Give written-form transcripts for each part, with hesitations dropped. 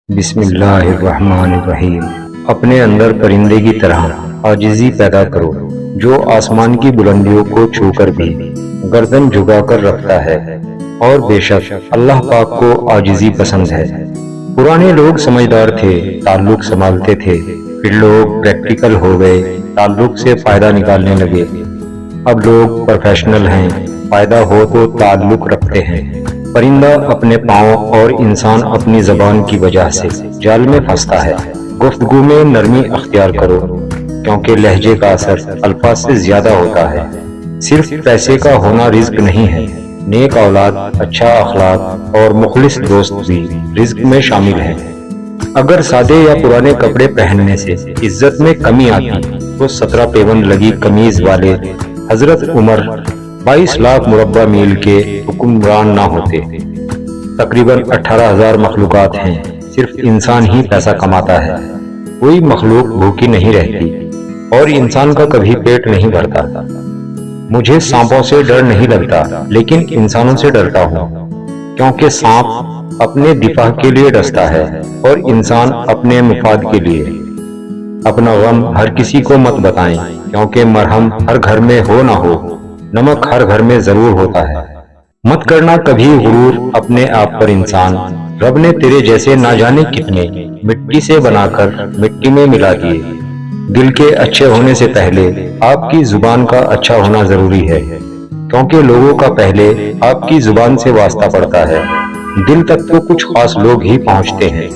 بسم اللہ الرحمن الرحیم۔ اپنے اندر پرندے کی طرح عاجزی پیدا کرو جو آسمان کی بلندیوں کو چھو کر بھی گردن جھکا کر رکھتا ہے، اور بے شک اللہ پاک کو عاجزی پسند ہے۔ پرانے لوگ سمجھدار تھے، تعلق سنبھالتے تھے، پھر لوگ پریکٹیکل ہو گئے، تعلق سے فائدہ نکالنے لگے۔ اب لوگ پروفیشنل ہیں، فائدہ ہو تو تعلق رکھتے ہیں۔ پرندہ اپنے پاؤں اور انسان اپنی زبان کی وجہ سے جال میں پھنستا ہے۔ گفتگو میں نرمی اختیار کرو، کیونکہ لہجے کا اثر الفاظ سے زیادہ ہوتا ہے۔ صرف پیسے کا ہونا رزق نہیں ہے، نیک اولاد، اچھا اخلاق اور مخلص دوست بھی رزق میں شامل ہیں۔ اگر سادے یا پرانے کپڑے پہننے سے عزت میں کمی آتی تو 17 پیوند لگی قمیض والے حضرت عمر 22 لاکھ مربع میل کے حکمران نہ ہوتے۔ تقریباً 18,000 مخلوقات ہیں، صرف انسان ہی پیسہ کماتا ہے۔ کوئی مخلوق بھوکی نہیں رہتی، اور انسان کا کبھی پیٹ نہیں بھرتا۔ مجھے سانپوں سے ڈر نہیں لگتا، لیکن انسانوں سے ڈرتا ہوں، کیونکہ سانپ اپنے دفاع کے لیے ڈستا ہے اور انسان اپنے مفاد کے لیے۔ اپنا غم ہر کسی کو مت بتائیں، کیونکہ مرہم ہر گھر میں ہو نہ ہو، نمک ہر گھر میں ضرور ہوتا ہے۔ مت کرنا کبھی غرور اپنے آپ پر انسان، رب نے تیرے جیسے نہ جانے کتنے مٹی سے بنا کر مٹی میں ملا دیے۔ دل کے اچھے ہونے سے پہلے آپ کی زبان کا اچھا ہونا ضروری ہے، کیونکہ لوگوں کا پہلے آپ کی زبان سے واسطہ پڑتا ہے۔ دل تک تو کچھ خاص لوگ ہی پہنچتے ہیں۔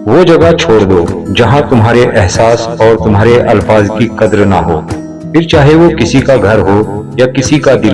وہ جگہ چھوڑ دو جہاں تمہارے احساس اور تمہارے الفاظ کی قدر نہ ہو، پھر چاہے وہ کسی کا گھر ہو یا کسی کا دل۔